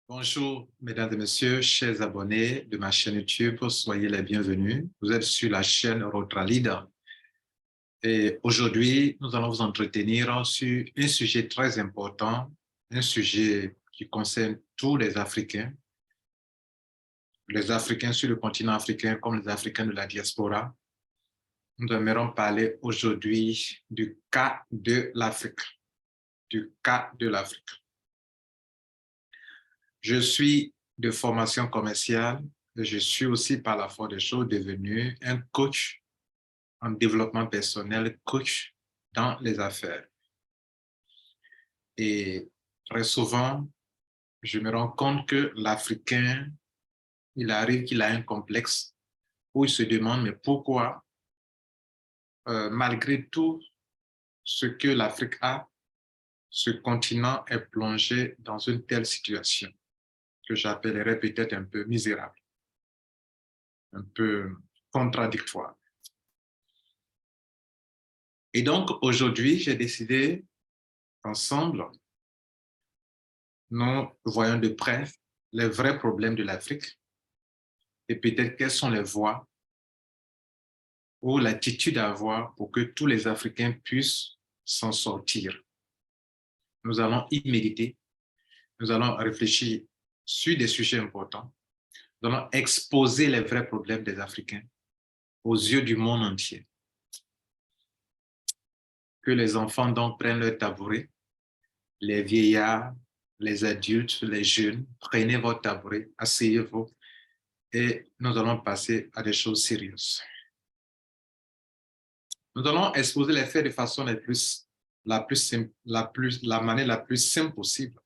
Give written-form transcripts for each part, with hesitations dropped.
Bonjour, mesdames et messieurs, chers abonnés de ma chaîne YouTube, soyez les bienvenus. Vous êtes sur la chaîne Rotralida. Et aujourd'hui, nous allons vous entretenir sur un sujet très important, un sujet qui concerne tous les Africains sur le continent africain comme les Africains de la diaspora. Nous aimerons parler aujourd'hui du cas de l'Afrique, du cas de l'Afrique. Je suis de formation commerciale et je suis aussi par la force des choses devenu un coach en développement personnel, coach dans les affaires. Et très souvent, je me rends compte que l'Africain, il arrive qu'il a un complexe où il se demande mais pourquoi, malgré tout ce que l'Afrique a, ce continent est plongé dans une telle situation que j'appellerais peut-être un peu misérable, un peu contradictoire. Et donc, aujourd'hui, j'ai décidé qu'ensemble, nous voyons de près les vrais problèmes de l'Afrique et peut-être quelles sont les voies ou l'attitude à avoir pour que tous les Africains puissent s'en sortir. Nous allons y méditer, nous allons réfléchir sur des sujets importants, nous allons exposer les vrais problèmes des Africains aux yeux du monde entier. Que les enfants donc prennent leur tabouret, les vieillards, les adultes, les jeunes, prenez votre tabouret, asseyez-vous et nous allons passer à des choses sérieuses. Nous allons exposer les faits de façon la manière la plus simple possible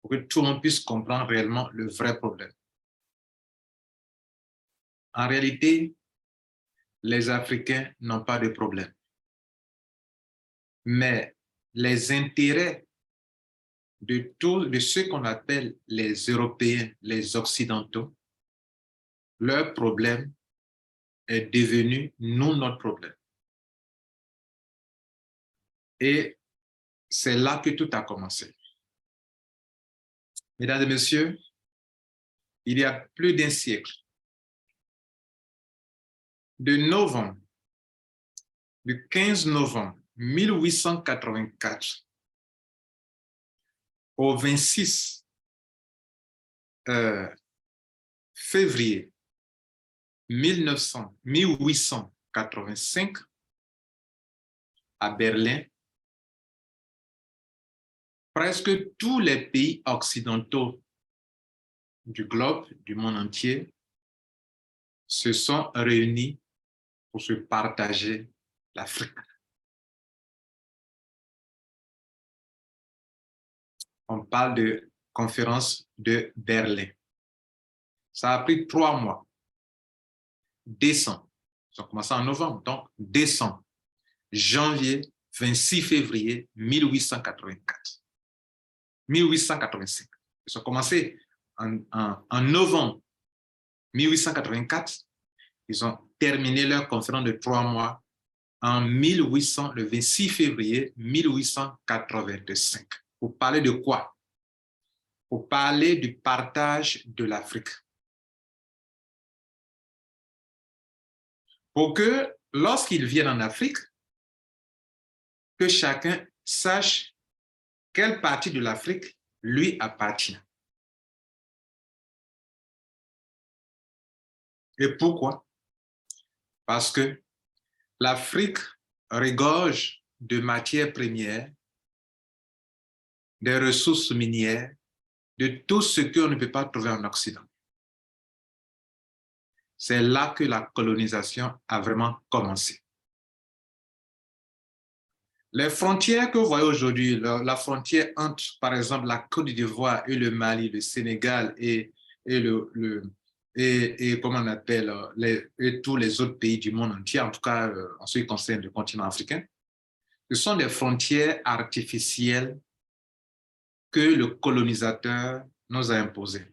pour que tout le monde puisse comprendre réellement le vrai problème. En réalité, les Africains n'ont pas de problème. Mais les intérêts de ceux qu'on appelle les Européens, les Occidentaux, leur problème est devenu notre problème. Et c'est là que tout a commencé. Mesdames et messieurs, il y a plus d'un siècle, de novembre, du 15 novembre 1884 au 26 février 1885 à Berlin, presque tous les pays occidentaux du globe, du monde entier, se sont réunis pour se partager l'Afrique. On parle de conférence de Berlin. Ça a pris 3 mois. Décembre, ça a commencé en novembre, donc décembre, janvier, 26 février 1884. 1885. Ils ont commencé en novembre 1884. Ils ont terminé leur conférence de 3 mois le 26 février 1885. Pour parler de quoi? Pour parler du partage de l'Afrique. Pour que, lorsqu'ils viennent en Afrique, que chacun sache quelle partie de l'Afrique lui appartient. Et pourquoi? Parce que l'Afrique regorge de matières premières, des ressources minières, de tout ce qu'on ne peut pas trouver en Occident. C'est là que la colonisation a vraiment commencé. Les frontières que vous voyez aujourd'hui, la frontière entre, par exemple, la Côte d'Ivoire et le Mali, le Sénégal et comment on appelle, et tous les autres pays du monde entier, en tout cas en ce qui concerne le continent africain, ce sont des frontières artificielles que le colonisateur nous a imposées.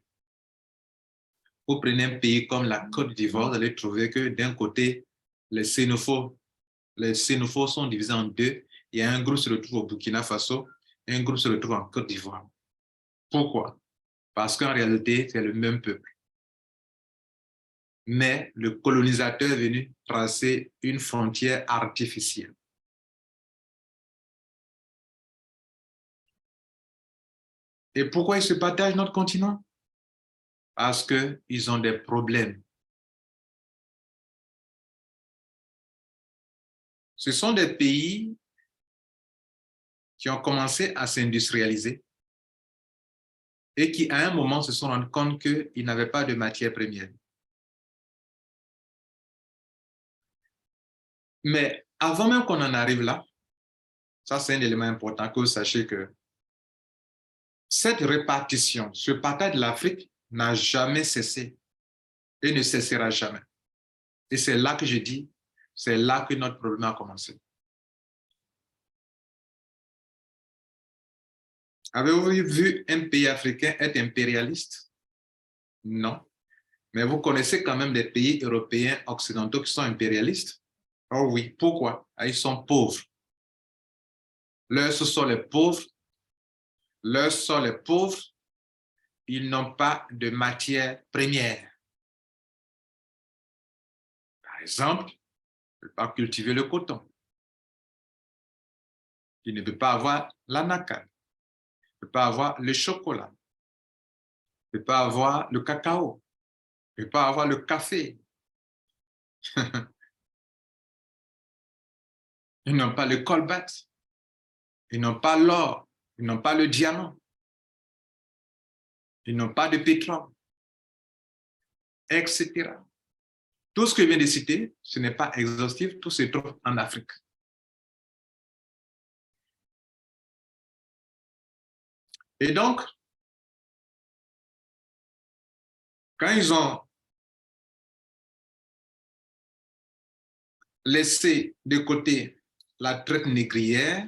Vous prenez un pays comme la Côte d'Ivoire, vous allez trouver que d'un côté, les xénophobes sont divisés en deux. Il y a un groupe qui se retrouve au Burkina Faso et un groupe se retrouve en Côte d'Ivoire. Pourquoi? Parce qu'en réalité, c'est le même peuple. Mais le colonisateur est venu tracer une frontière artificielle. Et pourquoi ils se partagent notre continent? Parce qu'ils ont des problèmes. Ce sont des pays qui ont commencé à s'industrialiser et qui, à un moment, se sont rendus compte qu'ils n'avaient pas de matière première. Mais avant même qu'on en arrive là, ça c'est un élément important que vous sachiez que cette répartition, ce partage de l'Afrique n'a jamais cessé et ne cessera jamais. Et c'est là que je dis, c'est là que notre problème a commencé. Avez-vous vu un pays africain être impérialiste? Non. Mais vous connaissez quand même des pays européens occidentaux qui sont impérialistes? Oh oui, pourquoi? Ils sont pauvres. Leurs sont les pauvres. Leurs sont les pauvres. Ils n'ont pas de matière première. Par exemple, ils ne peuvent pas cultiver le coton. Ils ne peuvent pas avoir l'anacarde. Ils ne peuvent pas avoir le chocolat. Ils ne peuvent pas avoir le cacao. Ils ne peuvent pas avoir le café. Ils n'ont pas le colbert. Ils n'ont pas l'or. Ils n'ont pas le diamant. Ils n'ont pas de pétrole, etc. Tout ce que je viens de citer, ce n'est pas exhaustif, tout se trouve en Afrique. Et donc, quand ils ont laissé de côté la traite négrière,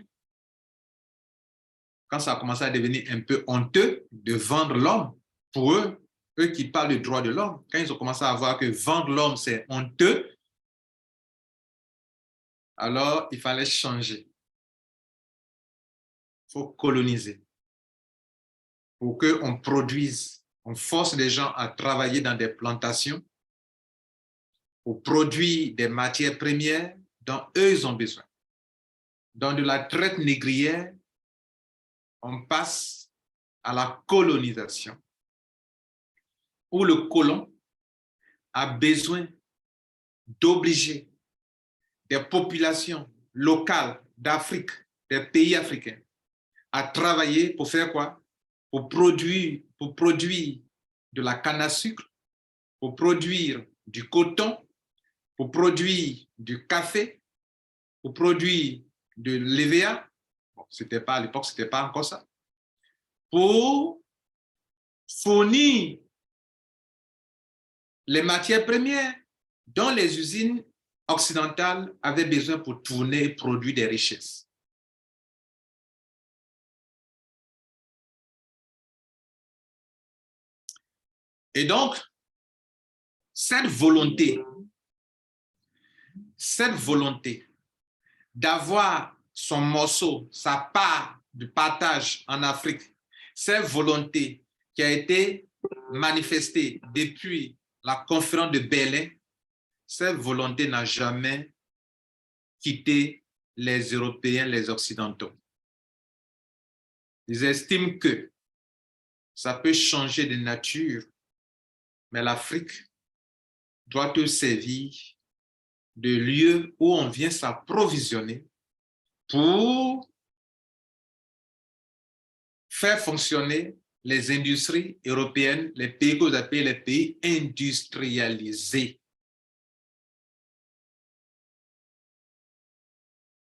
quand ça a commencé à devenir un peu honteux de vendre l'homme, pour eux, eux qui parlent du droit de l'homme, quand ils ont commencé à voir que vendre l'homme, c'est honteux, alors il fallait changer. Il faut coloniser pour qu'on produise. On force les gens à travailler dans des plantations pour produire des matières premières dont eux, ils ont besoin. Dans de la traite négrière, on passe à la colonisation, où le colon a besoin d'obliger des populations locales d'Afrique, des pays africains, à travailler pour faire quoi? Pour produire de la canne à sucre, pour produire du coton, pour produire du café, pour produire de l'EVA. Bon, c'était pas, à l'époque, ce n'était pas encore ça. Pour fournir les matières premières dont les usines occidentales avaient besoin pour tourner et produire des richesses. Et donc, cette volonté d'avoir son morceau, sa part de partage en Afrique, cette volonté qui a été manifestée depuis la conférence de Berlin, cette volonté n'a jamais quitté les Européens, les Occidentaux. Ils estiment que ça peut changer de nature, mais l'Afrique doit te servir de lieu où on vient s'approvisionner pour faire fonctionner les industries européennes, les pays que vous appelez les pays industrialisés.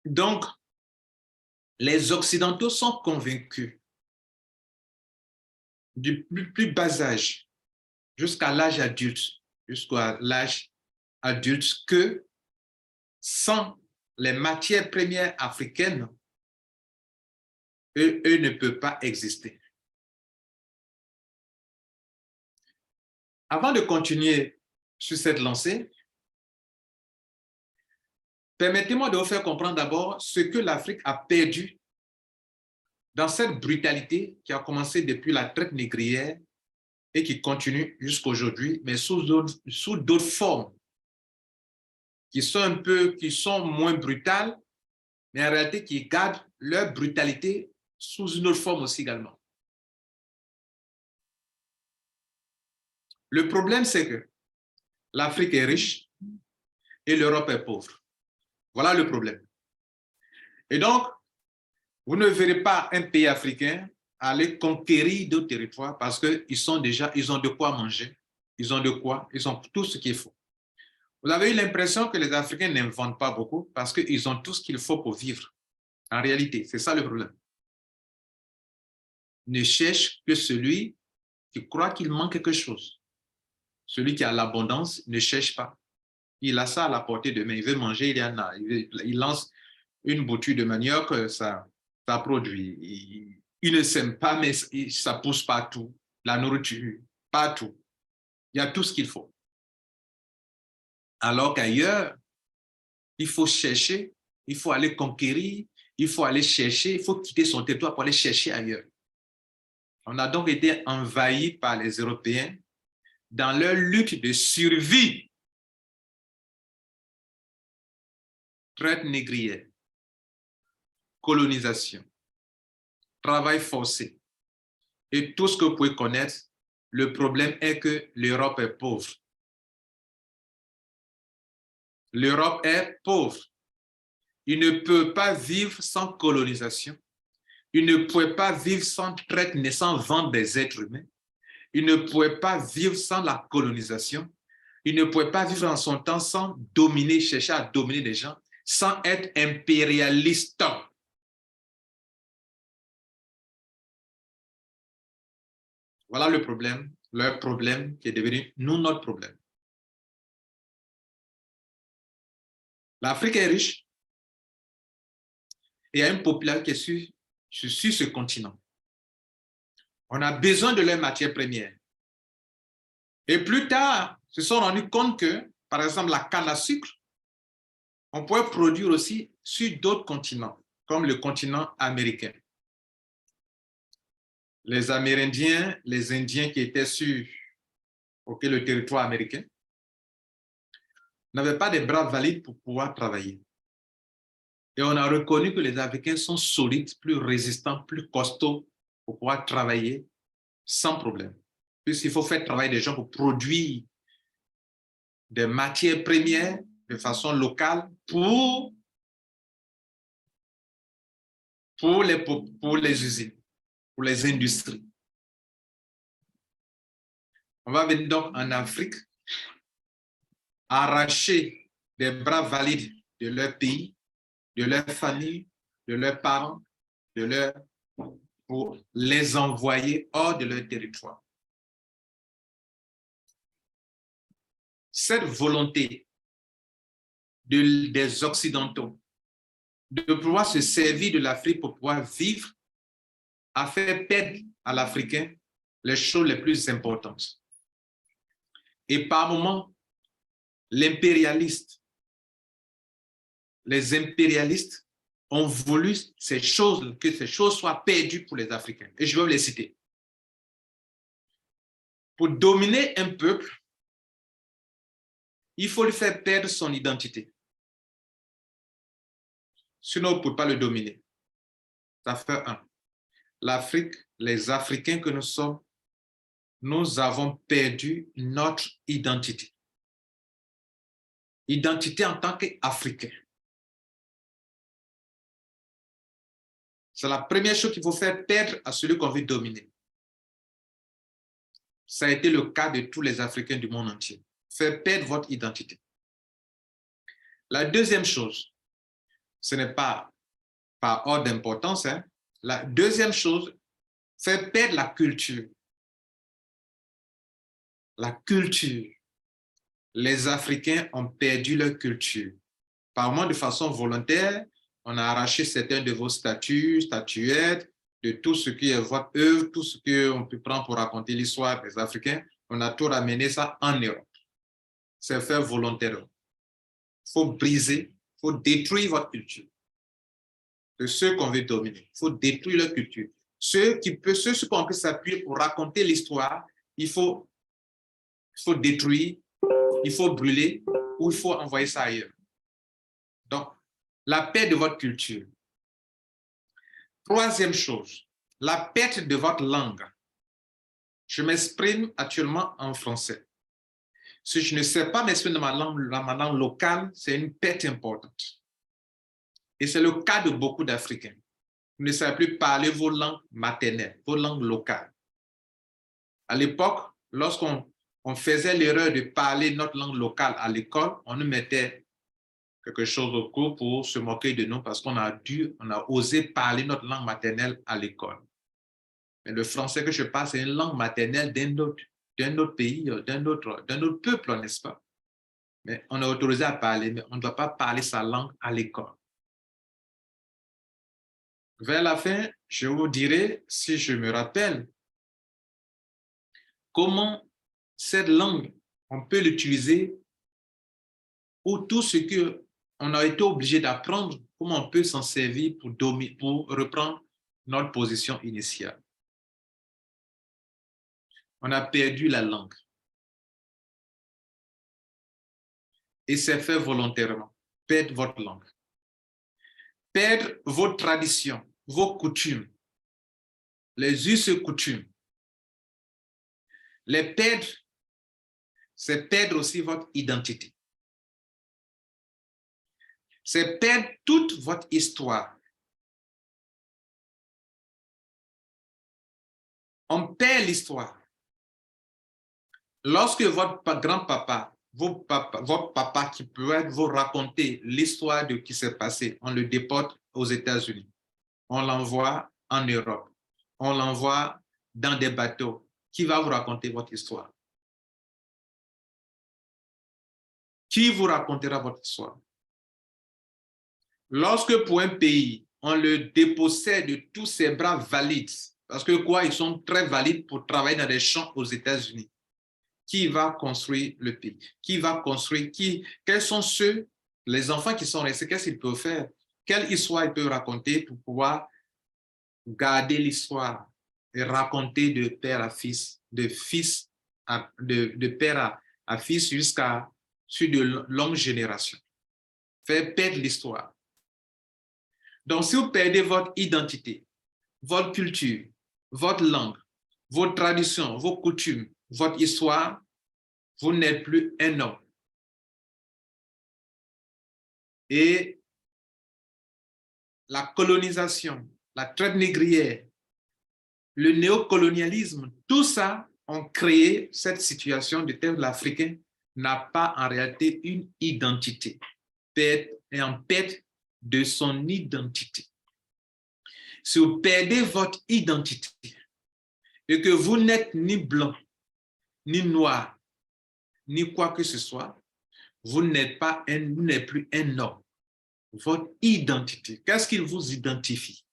Donc, les Occidentaux sont convaincus du plus bas âge jusqu'à l'âge adulte, que sans les matières premières africaines, eux ne peuvent pas exister. Avant de continuer sur cette lancée, permettez-moi de vous faire comprendre d'abord ce que l'Afrique a perdu dans cette brutalité qui a commencé depuis la traite négrière et qui continuent jusqu'à aujourd'hui, mais sous d'autres formes qui sont moins brutales, mais en réalité qui gardent leur brutalité sous une autre forme aussi également. Le problème, c'est que l'Afrique est riche et l'Europe est pauvre. Voilà le problème. Et donc, vous ne verrez pas un pays africain aller conquérir d'autres territoires parce qu'ils ont de quoi manger, ils ont tout ce qu'il faut. Vous avez eu l'impression que les Africains n'inventent pas beaucoup parce qu'ils ont tout ce qu'il faut pour vivre. En réalité, c'est ça le problème. Ils ne cherchent que celui qui croit qu'il manque quelque chose. Celui qui a l'abondance ne cherche pas. Il a ça à la portée de main. Il veut manger, il y en a. Il lance une bouture de manière que ça produit. Il ne sème pas, mais ça pousse partout. La nourriture, partout. Il y a tout ce qu'il faut. Alors qu'ailleurs, il faut chercher, il faut aller conquérir, il faut aller chercher, il faut quitter son territoire pour aller chercher ailleurs. On a donc été envahis par les Européens dans leur lutte de survie. Traite négrière, colonisation, travail forcé et tout ce que vous pouvez connaître. Le problème est que l'Europe est pauvre. L'Europe est pauvre. Il ne peut pas vivre sans colonisation. Il ne pouvait pas vivre sans traite, sans vendre des êtres humains. Il ne pouvait pas vivre sans la colonisation. Il ne pouvait pas vivre en son temps sans dominer, chercher à dominer des gens, sans être impérialiste. Voilà le problème, leur problème qui est devenu notre problème. L'Afrique est riche et il y a une population qui est sur ce continent. On a besoin de leurs matières premières. Et plus tard, se sont rendus compte que, par exemple, la canne à sucre, on pourrait produire aussi sur d'autres continents, comme le continent américain. Les Amérindiens, les Indiens qui étaient sur le territoire américain, n'avaient pas des bras valides pour pouvoir travailler. Et on a reconnu que les Africains sont solides, plus résistants, plus costauds pour pouvoir travailler sans problème. Puisqu'il faut faire travailler des gens pour produire des matières premières de façon locale pour les usines, pour les industries. On va venir donc en Afrique arracher des bras valides de leur pays, de leur famille, de leurs parents, pour les envoyer hors de leur territoire. Cette volonté des Occidentaux de pouvoir se servir de l'Afrique pour pouvoir vivre a fait perdre à l'Africain les choses les plus importantes. Et par moments, les impérialistes ont voulu que ces choses soient perdues pour les Africains. Et je vais vous les citer. Pour dominer un peuple, il faut lui faire perdre son identité. Sinon, on ne peut pas le dominer. Ça fait un. L'Afrique, les Africains que nous sommes, nous avons perdu notre identité. Identité en tant qu'Africain. C'est la première chose qu'il faut faire perdre à celui qu'on veut dominer. Ça a été le cas de tous les Africains du monde entier. Faire perdre votre identité. La deuxième chose, ce n'est pas par ordre d'importance, hein. La deuxième chose, faire perdre la culture. La culture. Les Africains ont perdu leur culture. Par moment, de façon volontaire, on a arraché certains de vos statues, statuettes, de tout ce qui est votre œuvre, tout ce qu'on peut prendre pour raconter l'histoire des Africains. On a tout ramené ça en Europe. C'est fait volontairement. Il faut briser, il faut détruire votre culture. De ceux qu'on veut dominer. Il faut détruire leur culture. Ceux qu'on peut s'appuyer pour raconter l'histoire, il faut détruire, il faut brûler ou il faut envoyer ça ailleurs. Donc, la perte de votre culture. Troisième chose, la perte de votre langue. Je m'exprime actuellement en français. Si je ne sais pas m'exprimer dans ma langue locale, c'est une perte importante. Et c'est le cas de beaucoup d'Africains. Vous ne savez plus parler vos langues maternelles, vos langues locales. À l'époque, lorsqu'on faisait l'erreur de parler notre langue locale à l'école, on nous mettait quelque chose au cours pour se moquer de nous parce qu'on a osé parler notre langue maternelle à l'école. Mais le français que je parle, c'est une langue maternelle d'un autre pays, d'un autre peuple, n'est-ce pas? Mais on est autorisé à parler, mais on ne doit pas parler sa langue à l'école. Vers la fin, je vous dirai, si je me rappelle, comment cette langue, on peut l'utiliser ou tout ce qu'on a été obligé d'apprendre, comment on peut s'en servir pour reprendre notre position initiale. On a perdu la langue. Et c'est fait volontairement. Perdre votre langue. Perdre vos traditions, vos coutumes, les us et coutumes. Les perdre, c'est perdre aussi votre identité. C'est perdre toute votre histoire. On perd l'histoire. Lorsque votre grand-papa, votre papa qui peut vous raconter l'histoire de ce qui s'est passé, on le déporte aux États-Unis. On l'envoie en Europe. On l'envoie dans des bateaux. Qui va vous raconter votre histoire? Qui vous racontera votre histoire? Lorsque pour un pays, on le dépossède de tous ses bras valides, parce que quoi, ils sont très valides pour travailler dans des champs aux États-Unis. Qui va construire le pays? Qui va construire? Quels sont ceux, les enfants qui sont restés, qu'est-ce qu'ils peuvent faire? Quelle histoire ils peuvent raconter pour pouvoir garder l'histoire et raconter de père à fils, de père à fils jusqu'à sur de longues générations. Faire perdre l'histoire. Donc, si vous perdez votre identité, votre culture, votre langue, vos traditions, vos coutumes, votre histoire, vous n'êtes plus un homme. Et la colonisation, la traite négrière, le néocolonialisme, tout ça ont créé cette situation de tel l'Africain n'a pas en réalité une identité, est en perte de son identité. Si vous perdez votre identité et que vous n'êtes ni blanc, ni noir, ni quoi que ce soit, vous n'êtes plus un homme. Votre identité, qu'est-ce qu'il vous identifie?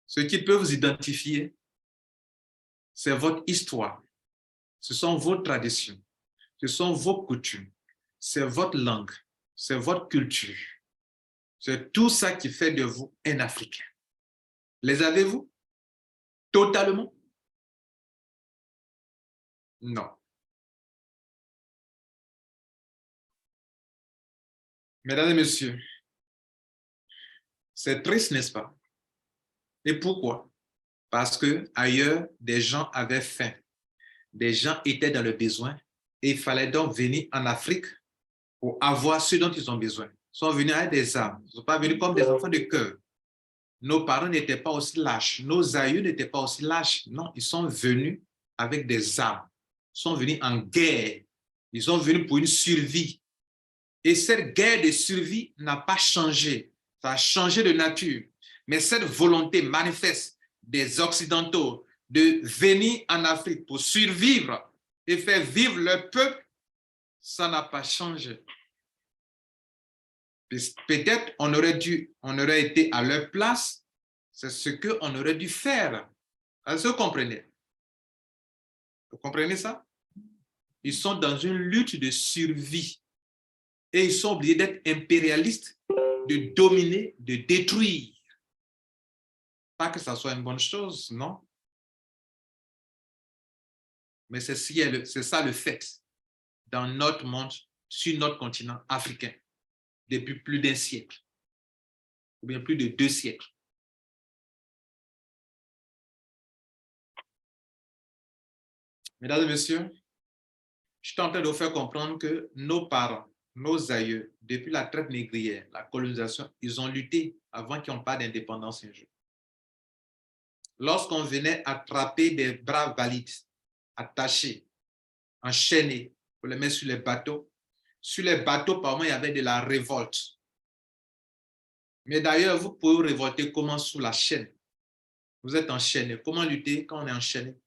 Ce qui peut vous identifier, c'est votre histoire, ce sont vos traditions, ce sont vos coutumes, c'est votre langue, c'est votre culture. C'est tout ça qui fait de vous un Africain. Les avez-vous? Totalement? Non. Mesdames et messieurs, c'est triste, n'est-ce pas? Et pourquoi? Parce que ailleurs, des gens avaient faim, des gens étaient dans le besoin et il fallait donc venir en Afrique pour avoir ce dont ils ont besoin. Ils sont venus avec des armes, ils ne sont pas venus comme des enfants de cœur. Nos parents n'étaient pas aussi lâches, nos aïeux n'étaient pas aussi lâches. Non, ils sont venus avec des armes, ils sont venus en guerre, ils sont venus pour une survie. Et cette guerre de survie n'a pas changé, ça a changé de nature. Mais cette volonté manifeste des Occidentaux de venir en Afrique pour survivre et faire vivre leur peuple, ça n'a pas changé. Peut-être on aurait été à leur place, c'est ce qu'on aurait dû faire. Est-ce que vous comprenez? Vous comprenez ça? Ils sont dans une lutte de survie et ils sont obligés d'être impérialistes, de dominer, de détruire. Pas que ça soit une bonne chose, non. Mais c'est ça le fait dans notre monde, sur notre continent africain, depuis plus d'un siècle, ou bien plus de 2 siècles. Mesdames et messieurs, je suis en train de vous faire comprendre que nos parents, nos aïeux, depuis la traite négrière, la colonisation, ils ont lutté avant qu'ils n'ont pas d'indépendance un jour. Lorsqu'on venait attraper des bras valides, attachés, enchaînés, pour les mettre sur les bateaux, par moment, il y avait de la révolte. Mais d'ailleurs, vous pouvez vous révolter comment? Sous la chaîne. Vous êtes enchaîné. Comment lutter quand on est enchaîné?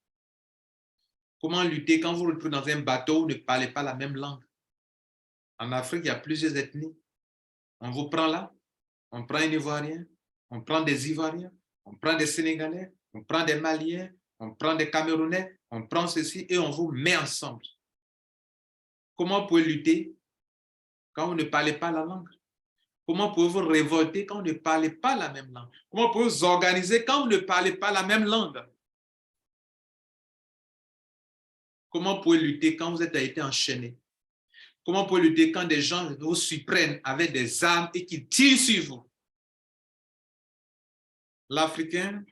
Comment lutter quand vous vous retrouvez dans un bateau où vous ne parlez pas la même langue? En Afrique, il y a plusieurs ethnies. On vous prend là, on prend un Ivoirien, on prend des Ivoiriens, on prend des Sénégalais, on prend des Maliens, on prend des Camerounais, on prend ceci et on vous met ensemble. Comment vous pouvez lutter quand vous ne parlez pas la langue? Comment pouvez-vous révolter quand vous ne parlez pas la même langue? Comment pouvez-vous vous organiser quand vous ne parlez pas la même langue? Comment vous pouvez lutter quand vous avez été enchaîné? Comment vous pouvez lutter quand des gens vous surprennent avec des armes et qui tirent sur vous? L'Africain,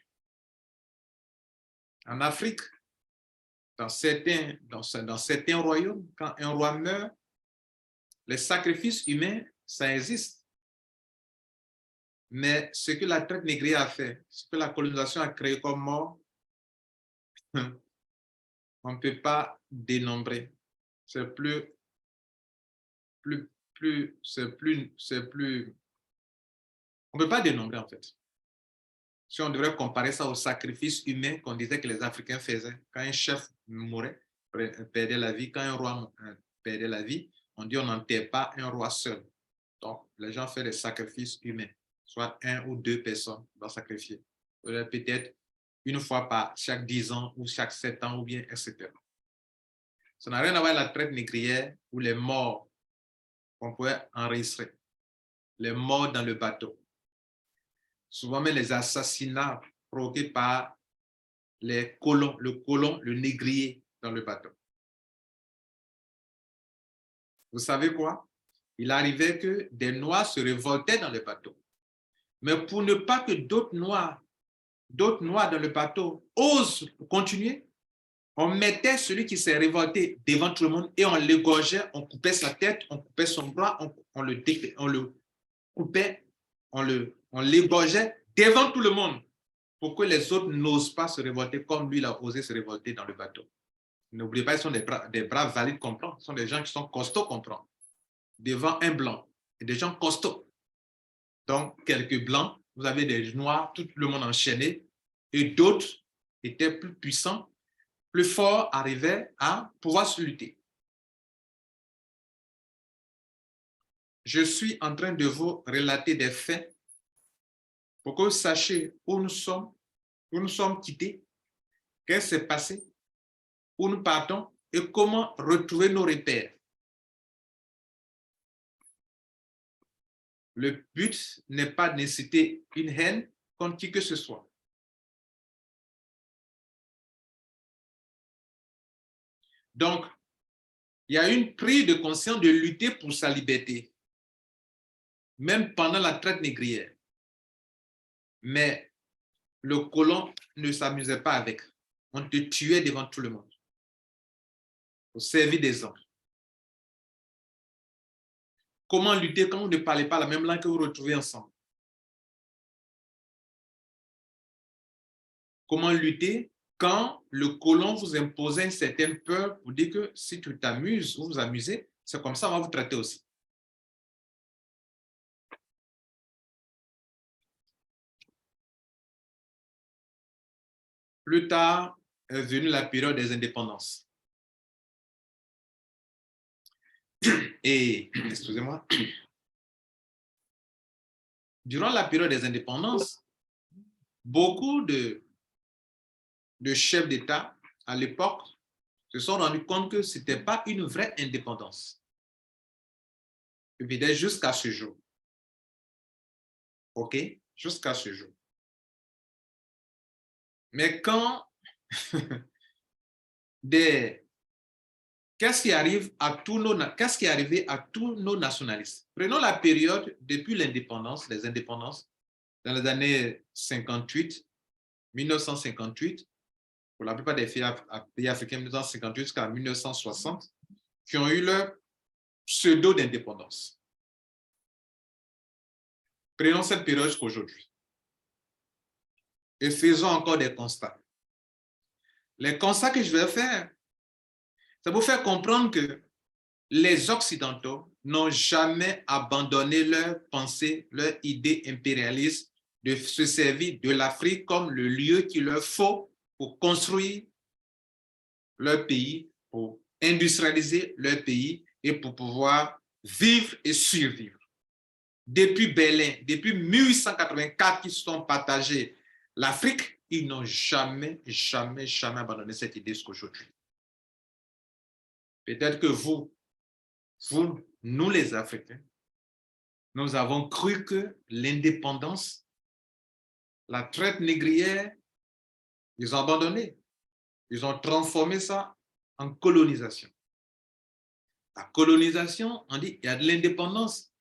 en Afrique, dans certains royaumes, quand un roi meurt, les sacrifices humains, ça existe. Mais ce que la traite négrière a fait, ce que la colonisation a créé comme mort, on ne peut pas dénombrer. C'est on ne peut pas dénombrer en fait. Si on devrait comparer ça au sacrifice humain qu'on disait que les Africains faisaient, quand un chef mourait, perdait la vie, quand un roi perdait la vie, on dit on n'enterre pas un roi seul. Donc, les gens font des sacrifices humains, soit 1 ou 2 personnes doivent sacrifier. Peut-être une fois par chaque 10 ans ou chaque 7 ans ou bien, etc. Ça n'a rien à voir avec la traite négrière ou les morts qu'on pouvait enregistrer, les morts dans le bateau. Souvent même les assassinats provoqués par les colons, le négrier dans le bateau. Vous savez quoi? Il arrivait que des Noirs se révoltaient dans le bateau. Mais pour ne pas que d'autres Noirs dans le bateau osent continuer, on mettait celui qui s'est révolté devant tout le monde et on l'égorgeait, on coupait sa tête, on coupait son bras, on le coupait, on l'égorgeait devant tout le monde pour que les autres n'osent pas se révolter comme lui, il a osé se révolter dans le bateau. N'oubliez pas, ils sont des bras valides, comprends. Ce sont des gens qui sont costauds, comprends. Devant un blanc, et des gens costauds. Donc, quelques blancs, vous avez des noirs, tout le monde enchaîné, et d'autres étaient plus puissants, plus forts, arrivaient à pouvoir se lutter. Je suis en train de vous relater des faits pour que vous sachiez où nous sommes quittés, qu'est-ce qui s'est passé, où nous partons et comment retrouver nos repères. Le but n'est pas d'inciter une haine contre qui que ce soit. Donc, il y a une prise de conscience de lutter pour sa liberté, même pendant la traite négrière. Mais le colon ne s'amusait pas avec. On te tuait devant tout le monde. Au service des hommes. Comment lutter quand vous ne parlez pas la même langue que vous retrouvez ensemble? Comment lutter quand le colon vous imposait une certaine peur pour dire que si tu t'amuses ou vous amusez, c'est comme ça qu'on va vous traiter aussi. Plus tard est venue la période des indépendances. Et, excusez-moi, durant la période des indépendances, beaucoup de chefs d'État à l'époque se sont rendus compte que ce n'était pas une vraie indépendance. Évidemment, jusqu'à ce jour. OK? Jusqu'à ce jour. Mais quand qu'est-ce qui arrive à qu'est-ce qui est arrivé à tous nos nationalistes? Prenons la période depuis l'indépendance, les indépendances, dans les années 58, 1958, pour la plupart des pays africains, 1958 jusqu'à 1960, qui ont eu leur pseudo d'indépendance. Prenons cette période jusqu'aujourd'hui et faisons encore des constats. Les constats que je vais faire, c'est pour faire comprendre que les Occidentaux n'ont jamais abandonné leur pensée, leur idée impérialiste de se servir de l'Afrique comme le lieu qu'il leur faut pour construire leur pays, pour industrialiser leur pays et pour pouvoir vivre et survivre. Depuis Berlin, depuis 1884 qu'ils se sont partagés l'Afrique, ils n'ont jamais abandonné cette idée jusqu'aujourd'hui. Peut-être que vous, nous les Africains, nous avons cru que l'indépendance, la traite négrière, ils ont abandonné. Ils ont transformé ça en colonisation. La colonisation, on dit, il y a de l'indépendance.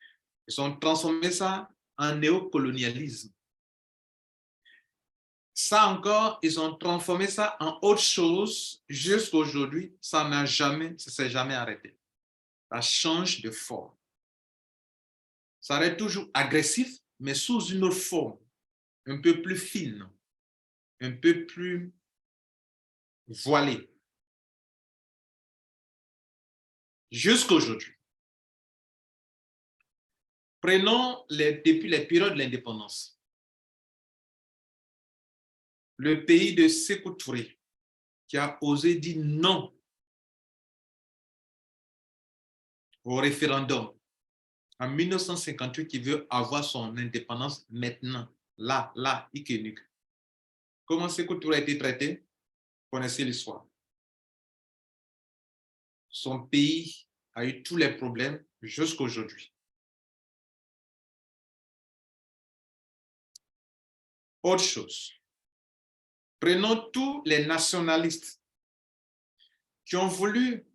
Ils ont transformé ça en néocolonialisme. Ça encore, ils ont transformé ça en autre chose. Jusqu'à aujourd'hui, ça ne s'est jamais arrêté. Ça change de forme. Ça reste toujours agressif, mais sous une autre forme, un peu plus fine, un peu plus voilée. Jusqu'à aujourd'hui. Prenons depuis les périodes de l'indépendance. Le pays de Sékou Touré, qui a osé dire non au référendum en 1958, qui veut avoir son indépendance maintenant, là, Ikenik. Comment Sékou Touré a été traité? Vous connaissez l'histoire. Son pays a eu tous les problèmes jusqu'à aujourd'hui. Autre chose. Prenons tous les nationalistes qui ont voulu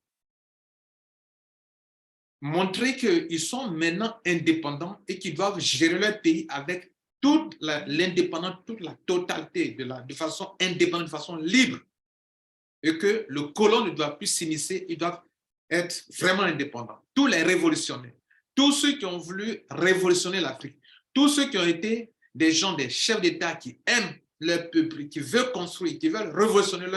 montrer qu'ils sont maintenant indépendants et qu'ils doivent gérer leur pays avec toute l'indépendance, toute la totalité, de façon indépendante, de façon libre. Et que le colon ne doit plus s'immiscer, ils doivent être vraiment indépendants. Tous les révolutionnaires, tous ceux qui ont voulu révolutionner l'Afrique, tous ceux qui ont été des gens, des chefs d'État qui aiment leur peuple, qui veulent construire, qui veulent révolutionner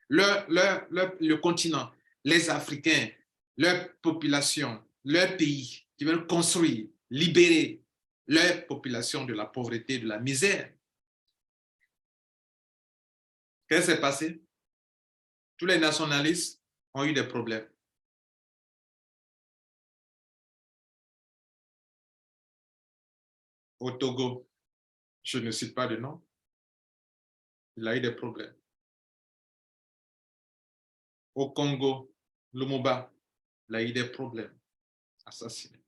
le continent, les Africains, leur population, leur pays, qui veulent construire, libérer leur population de la pauvreté, de la misère. Qu'est-ce qui s'est passé? Tous les nationalistes ont eu des problèmes. Au Togo, je ne cite pas de nom, il a eu des problèmes. Au Congo, Lumumba, il a eu des problèmes, assassiné.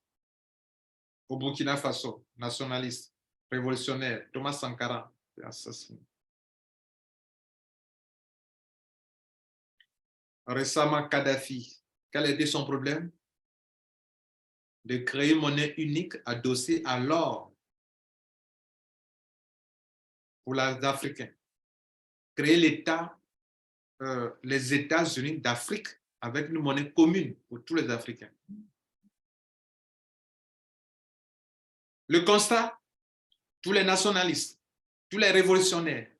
Au Burkina Faso, nationaliste, révolutionnaire, Thomas Sankara, assassiné. Récemment, Kadhafi, quel était son problème? De créer une monnaie unique adossée à l'or pour les Africains. Créer l'État, les États-Unis d'Afrique avec une monnaie commune pour tous les Africains. Le constat, tous les nationalistes, tous les révolutionnaires,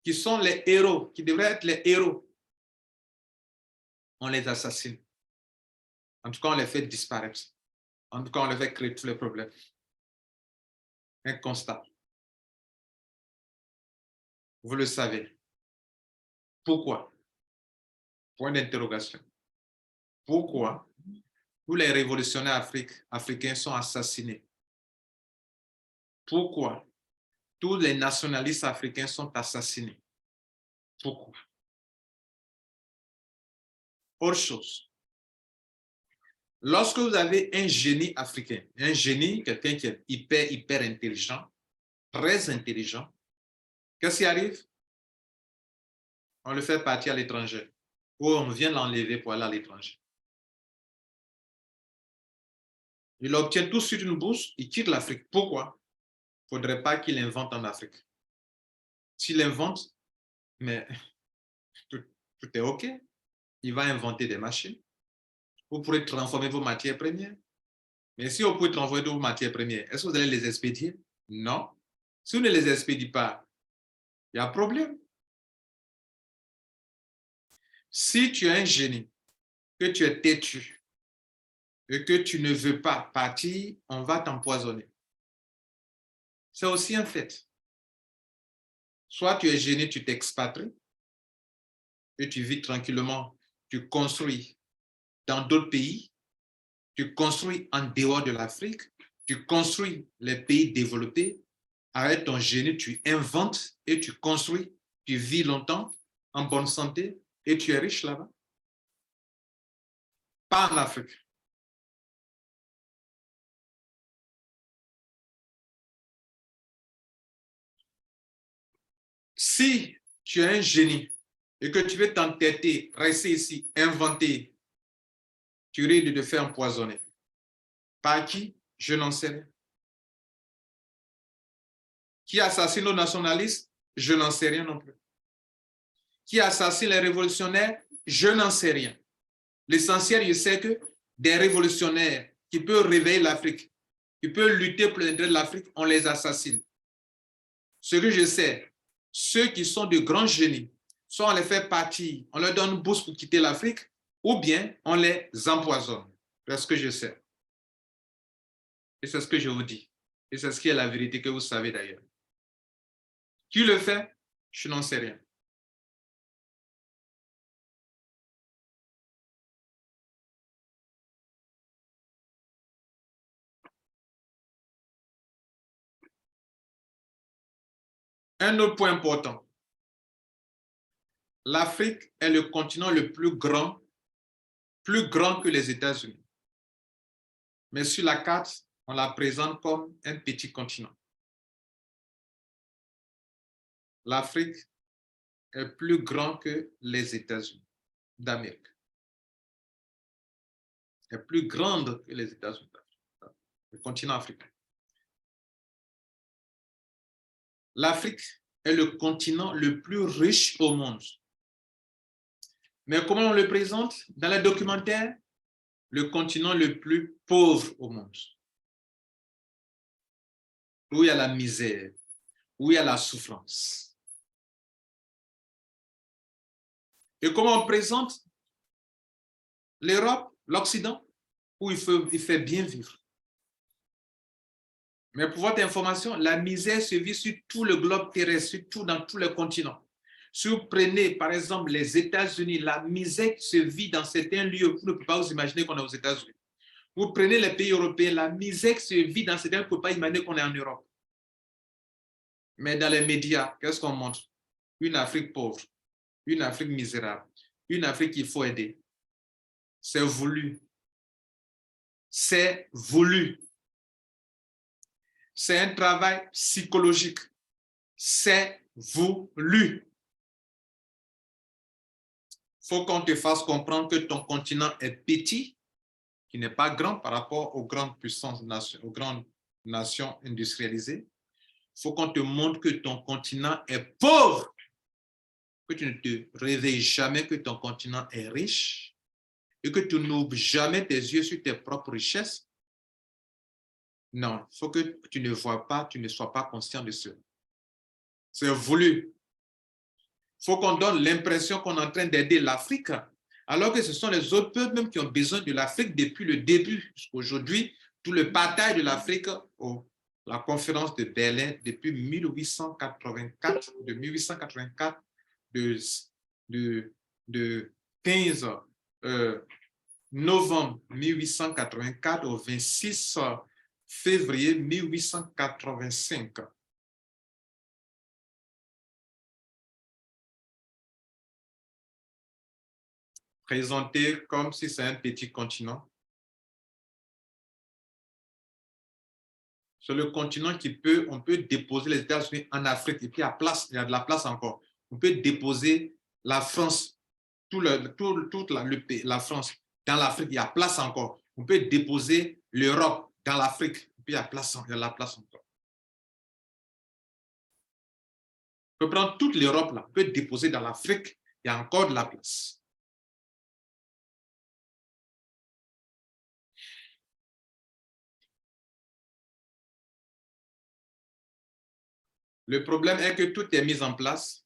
qui sont les héros, qui devraient être les héros, on les assassine. En tout cas, on les fait disparaître. En tout cas, on les fait créer tous les problèmes. Un constat. Vous le savez. Pourquoi? Point d'interrogation. Pourquoi tous les révolutionnaires africains sont assassinés? Pourquoi tous les nationalistes africains sont assassinés? Pourquoi? Autre chose. Lorsque vous avez un génie africain, un génie, quelqu'un qui est hyper intelligent, très intelligent, Qu'est-ce qui arrive? On le fait partir à l'étranger ou on vient l'enlever pour aller à l'étranger. Il obtient tout de suite une bourse, il quitte l'Afrique. Pourquoi? Il ne faudrait pas qu'il invente en Afrique. S'il invente, mais tout est OK. Il va inventer des machines. Vous pourrez transformer vos matières premières. Mais si vous pouvez transformer vos matières premières, est-ce que vous allez les expédier? Non. Si vous ne les expédiez pas, il y a un problème. Si tu es un génie, que tu es têtu et que tu ne veux pas partir, on va t'empoisonner. C'est aussi un fait. Soit tu es génie, tu t'expatries et tu vis tranquillement, tu construis dans d'autres pays, tu construis en dehors de l'Afrique, tu construis les pays développés. Avec ton génie, tu inventes et tu construis, tu vis longtemps, en bonne santé et tu es riche là-bas. Pas en Afrique. Si tu es un génie et que tu veux t'entêter, rester ici, inventer, tu risques de te faire empoisonner. Par qui? Je n'en sais rien. Qui assassine nos nationalistes? Je n'en sais rien non plus. Qui assassine les révolutionnaires? Je n'en sais rien. L'essentiel, je sais que des révolutionnaires qui peuvent réveiller l'Afrique, qui peuvent lutter pour l'intérêt de l'Afrique, on les assassine. Ce que je sais, ceux qui sont de grands génies, soit on les fait partir, on leur donne une bourse pour quitter l'Afrique, ou bien on les empoisonne. C'est ce que je sais. Et c'est ce que je vous dis. Et c'est ce qui est la vérité que vous savez d'ailleurs. Qui le fait? Je n'en sais rien. Un autre point important. L'Afrique est le continent le plus grand que les États-Unis. Mais sur la carte, on la présente comme un petit continent. L'Afrique est plus grand que les États-Unis d'Amérique. Est plus grande que les États-Unis d'Afrique, le continent africain. L'Afrique est le continent le plus riche au monde. Mais comment on le présente dans les documentaires? Le continent le plus pauvre au monde. Où il y a la misère, où il y a la souffrance. Et comment on présente l'Europe, l'Occident, où il fait bien vivre. Mais pour votre information, la misère se vit sur tout le globe terrestre, surtout dans tous les continents. Si vous prenez, par exemple, les États-Unis, la misère se vit dans certains lieux. Vous ne pouvez pas vous imaginer qu'on est aux États-Unis. Vous prenez les pays européens, la misère se vit dans certains lieux. Vous ne pouvez pas imaginer qu'on est en Europe. Mais dans les médias, qu'est-ce qu'on montre? Une Afrique pauvre, une Afrique misérable, une Afrique qu'il faut aider. C'est voulu. C'est voulu. C'est un travail psychologique. C'est voulu. Il faut qu'on te fasse comprendre que ton continent est petit, qui n'est pas grand par rapport aux grandes puissances, aux grandes nations industrialisées. Il faut qu'on te montre que ton continent est pauvre, que tu ne te réveilles jamais que ton continent est riche et que tu n'ouvres jamais tes yeux sur tes propres richesses. Non, il faut que tu ne vois pas, tu ne sois pas conscient de cela. C'est voulu. Il faut qu'on donne l'impression qu'on est en train d'aider l'Afrique, alors que ce sont les autres peuples même qui ont besoin de l'Afrique depuis le début. Aujourd'hui, tout le bataille de l'Afrique, la conférence de Berlin depuis 1884, de 1884, de 15 novembre 1884 au 26 février 1885. Présenté comme si c'est un petit continent. C'est le continent on peut déposer les États-Unis en Afrique et puis il y a de la place encore. On peut déposer la France, toute la France dans l'Afrique, il y a place encore. On peut déposer l'Europe dans l'Afrique, et puis il y a de la place encore. On peut prendre toute l'Europe, on peut déposer dans l'Afrique, il y a encore de la place. Le problème est que tout est mis en place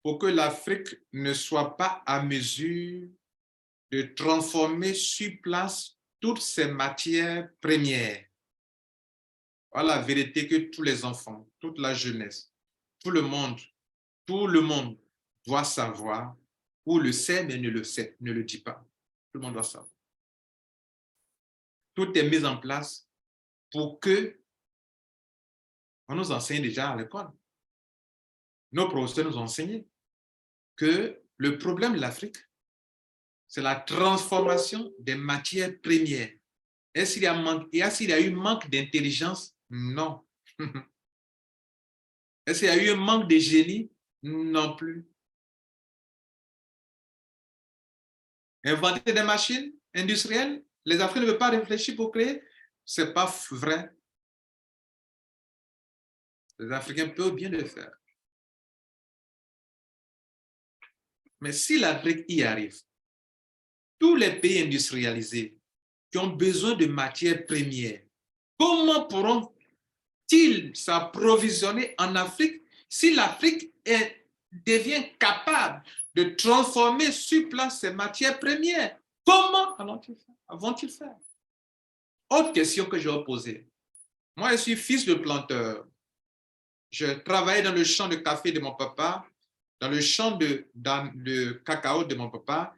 pour que l'Afrique ne soit pas à mesure de transformer sur place toutes ces matières premières. Voilà la vérité que tous les enfants, toute la jeunesse, tout le monde doit savoir, ou le sait, mais ne le dit pas. Tout le monde doit savoir. Tout est mis en place pour que on nous enseigne déjà à l'école. Nos professeurs nous ont enseigné que le problème de l'Afrique, c'est la transformation des matières premières. Est-ce qu'il y a eu manque d'intelligence? Non. Est-ce qu'il y a eu un manque de génie? Non plus. Inventer des machines industrielles, les Africains ne veulent pas réfléchir pour créer, ce n'est pas vrai. Les Africains peuvent bien le faire. Mais si l'Afrique y arrive, tous les pays industrialisés qui ont besoin de matières premières, comment pourront-ils s'approvisionner en Afrique si l'Afrique devient capable de transformer sur place ces matières premières? Comment vont-ils faire? Autre question que je vais poser. Moi, je suis fils de planteur. Je travaillais dans le champ de café de mon papa, dans le champ de cacao de mon papa,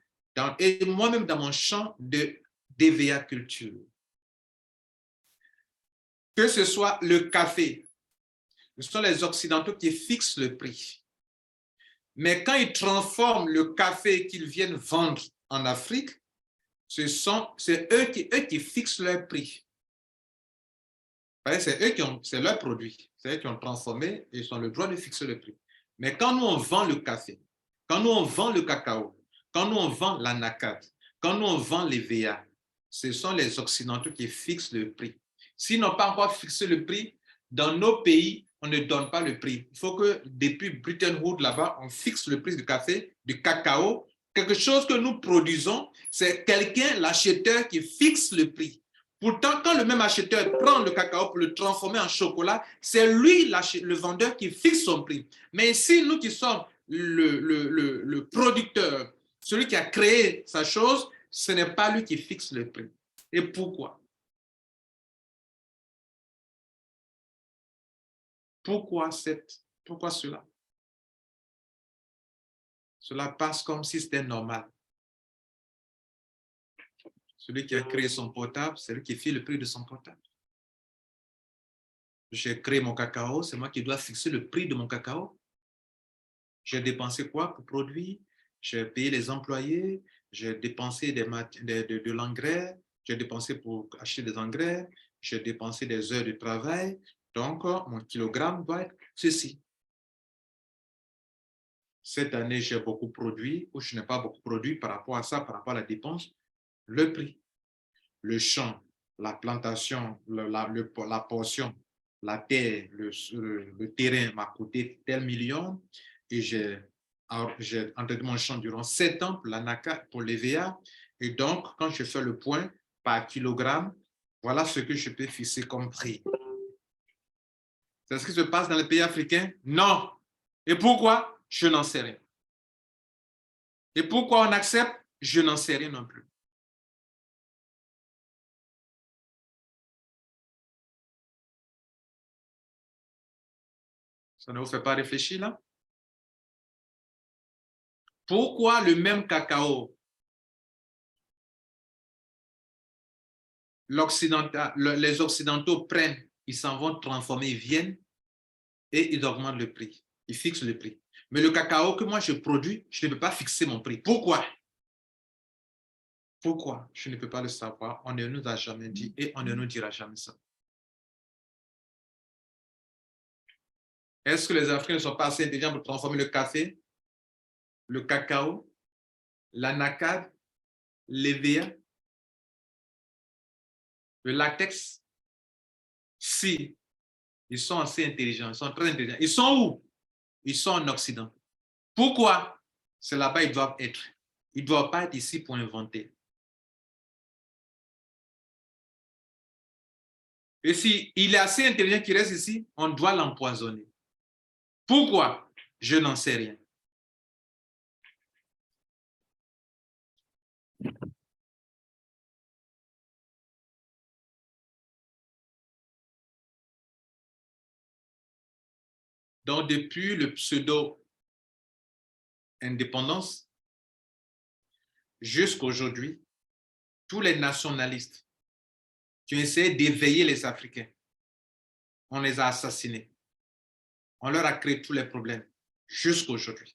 et moi-même dans mon champ de DVA culture. Que ce soit le café, ce sont les Occidentaux qui fixent le prix. Mais quand ils transforment le café qu'ils viennent vendre en Afrique, c'est eux qui fixent leur prix. C'est leur produit. C'est eux qui ont transformé et ils ont le droit de fixer le prix. Mais quand nous, on vend le café, quand nous, on vend le cacao, quand nous, on vend l'anacate, quand nous, on vend les VA, ce sont les Occidentaux qui fixent le prix. S'ils n'ont pas encore fixé le prix, dans nos pays, on ne donne pas le prix. Il faut que depuis Bretton Woods, là-bas, on fixe le prix du café, du cacao. Quelque chose que nous produisons, c'est quelqu'un, l'acheteur, qui fixe le prix. Pourtant, quand le même acheteur prend le cacao pour le transformer en chocolat, c'est lui, le vendeur, qui fixe son prix. Mais ici, nous qui sommes le producteur, celui qui a créé sa chose, ce n'est pas lui qui fixe le prix. Et pourquoi? Pourquoi cela? Cela passe comme si c'était normal. Celui qui a créé son portable, c'est lui qui fixe le prix de son portable. J'ai créé mon cacao, c'est moi qui dois fixer le prix de mon cacao. J'ai dépensé quoi pour produire? J'ai payé les employés, j'ai dépensé de l'engrais, j'ai dépensé pour acheter des engrais, j'ai dépensé des heures de travail. Donc, mon kilogramme doit être ceci. Cette année, j'ai beaucoup produit ou je n'ai pas beaucoup produit par rapport à ça, par rapport à la dépense, le prix. Le champ, la plantation, la portion, la terre, le terrain m'a coûté tel million et j'ai entretenu mon champ durant 7 ans pour l'ANACA, pour l'EVA. Et donc, quand je fais le point par kilogramme, voilà ce que je peux fixer comme prix. C'est ce qui se passe dans les pays africains? Non. Et pourquoi? Je n'en sais rien. Et pourquoi on accepte? Je n'en sais rien non plus. Ça ne vous fait pas réfléchir là? Pourquoi le même cacao, les Occidentaux prennent, ils s'en vont transformer, ils viennent et ils augmentent le prix, ils fixent le prix. Mais le cacao que moi je produis, je ne peux pas fixer mon prix. Pourquoi? Pourquoi? Je ne peux pas le savoir. On ne nous a jamais dit et on ne nous dira jamais ça. Est-ce que les Africains ne sont pas assez intelligents pour transformer le café, le cacao, l'anacarde, l'EVA, le latex? Si, ils sont assez intelligents, ils sont très intelligents. Ils sont où? Ils sont en Occident. Pourquoi? C'est là-bas ils doivent être. Ils ne doivent pas être ici pour inventer. Et s'il est assez intelligent qu'il reste ici, on doit l'empoisonner. Pourquoi? Je n'en sais rien. Donc, depuis le pseudo-indépendance jusqu'à aujourd'hui, tous les nationalistes qui ont essayé d'éveiller les Africains, on les a assassinés. On leur a créé tous les problèmes jusqu'à aujourd'hui.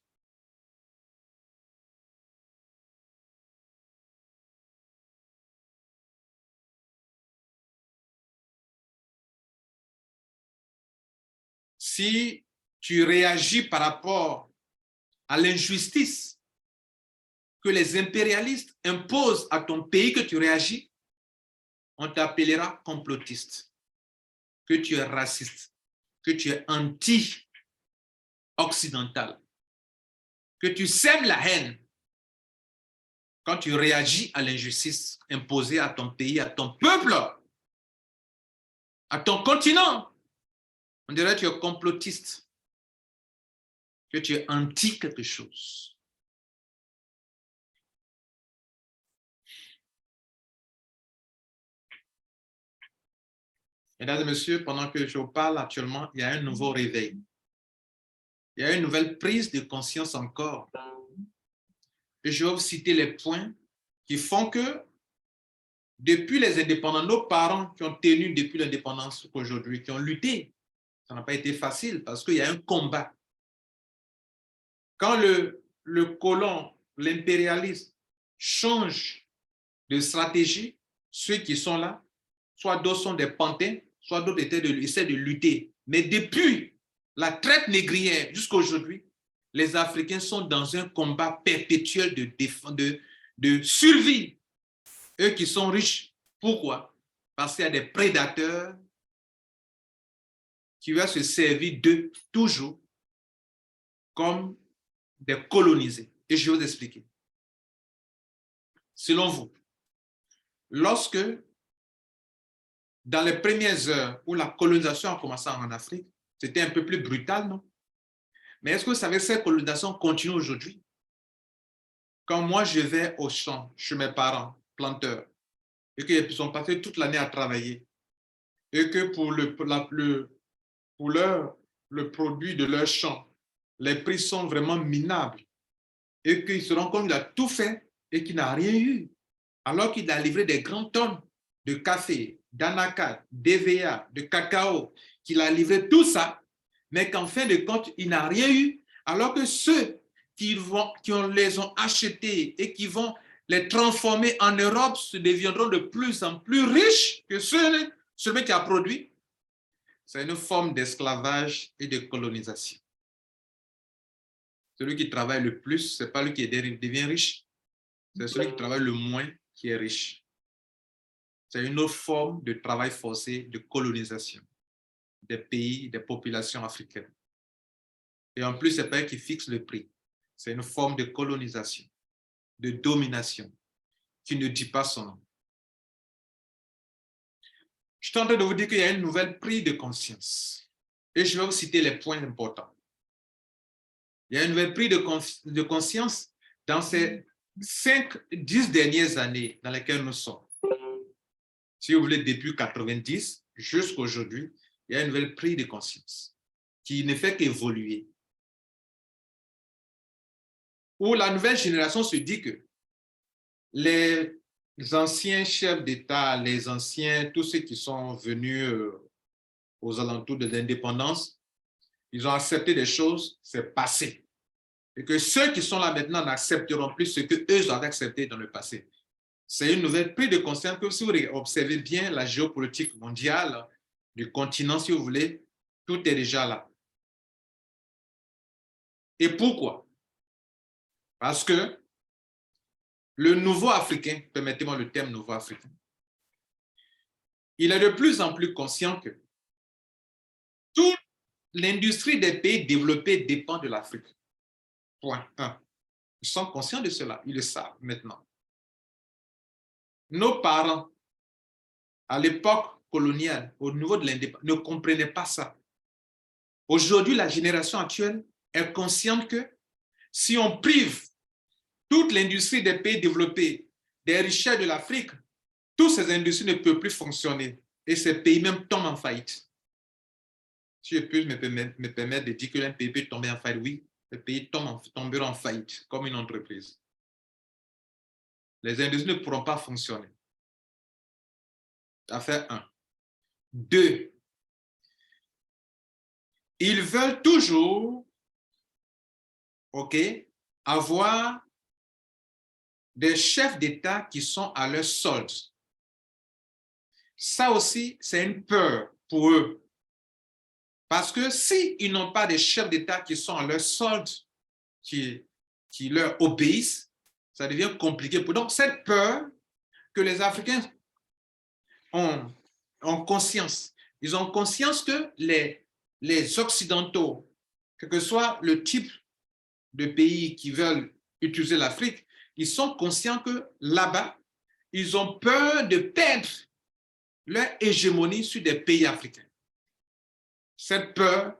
Si tu réagis par rapport à l'injustice que les impérialistes imposent à ton pays, que tu réagis, on t'appellera complotiste, que tu es raciste, que tu es anti-occidental, que tu sèmes la haine quand tu réagis à l'injustice imposée à ton pays, à ton peuple, à ton continent. On dirait que tu es complotiste, que tu es anti quelque chose. Mesdames et messieurs, pendant que je vous parle actuellement, il y a un nouveau réveil. Il y a une nouvelle prise de conscience encore. Et je vais vous citer les points qui font que depuis les indépendants, nos parents qui ont tenu depuis l'indépendance aujourd'hui, qui ont lutté, ça n'a pas été facile parce qu'il y a un combat. Quand le colon, l'impérialiste change de stratégie, ceux qui sont là, soit d'autres sont des pantins, soit d'autres essaient de lutter. Mais depuis la traite négrière jusqu'à aujourd'hui, les Africains sont dans un combat perpétuel de survie. Eux qui sont riches, pourquoi? Parce qu'il y a des prédateurs qui vont se servir d'eux toujours comme des colonisés. Et je vais vous expliquer. Selon vous, lorsque, dans les premières heures où la colonisation a commencé en Afrique, c'était un peu plus brutal, non? Mais est-ce que vous savez que cette colonisation continue aujourd'hui? Quand moi, je vais au champ, chez mes parents, planteurs, et qu'ils sont passés toute l'année à travailler, et que pour le produit de leur champ, les prix sont vraiment minables, et qu'ils se rendent compte qu'il a tout fait et qu'il n'a rien eu, alors qu'il a livré des grandes tonnes de café, d'anacarde, d'EVA, de cacao, qu'il a livré tout ça, mais qu'en fin de compte, il n'a rien eu, alors que ceux qui les ont achetés et qui vont les transformer en Europe se deviendront de plus en plus riches que celui qui a produit. C'est une forme d'esclavage et de colonisation. Celui qui travaille le plus, ce n'est pas lui qui devient riche, c'est celui qui travaille le moins qui est riche. C'est une autre forme de travail forcé, de colonisation des pays, des populations africaines. Et en plus, ce n'est pas eux qui fixent le prix. C'est une forme de colonisation, de domination, qui ne dit pas son nom. Je suis en train de vous dire qu'il y a une nouvelle prise de conscience. Et je vais vous citer les points importants. Il y a une nouvelle prise de conscience dans ces 5-10 dernières années dans lesquelles nous sommes. Si vous voulez, depuis 90 jusqu'à aujourd'hui, il y a une nouvelle prise de conscience qui ne fait qu'évoluer. Où la nouvelle génération se dit que les anciens chefs d'État, les anciens, tous ceux qui sont venus aux alentours de l'indépendance, ils ont accepté des choses, c'est passé. Et que ceux qui sont là maintenant n'accepteront plus ce qu'eux ont accepté dans le passé. C'est une nouvelle prise de conscience que si vous observez bien la géopolitique mondiale du continent, si vous voulez, tout est déjà là. Et pourquoi? Parce que le nouveau africain, permettez-moi le terme nouveau africain, il est de plus en plus conscient que toute l'industrie des pays développés dépend de l'Afrique. Point 1. Ils sont conscients de cela, ils le savent maintenant. Nos parents, à l'époque coloniale, au niveau de l'indépendance, ne comprenaient pas ça. Aujourd'hui, la génération actuelle est consciente que si on prive toute l'industrie des pays développés des richesses de l'Afrique, toutes ces industries ne peuvent plus fonctionner et ces pays même tombent en faillite. Si je peux me permettre de dire qu'un pays peut tomber en faillite, oui, le pays tombera en faillite comme une entreprise. Les industries ne pourront pas fonctionner. Ça fait 1. 2. Ils veulent toujours, avoir des chefs d'État qui sont à leur solde. Ça aussi, c'est une peur pour eux. Parce que s'ils n'ont pas de chefs d'État qui sont à leur solde, qui leur obéissent, ça devient compliqué. Donc, cette peur que les Africains ont conscience, ils ont conscience que les Occidentaux, quel que soit le type de pays qui veulent utiliser l'Afrique, ils sont conscients que là-bas, ils ont peur de perdre leur hégémonie sur des pays africains. Cette peur,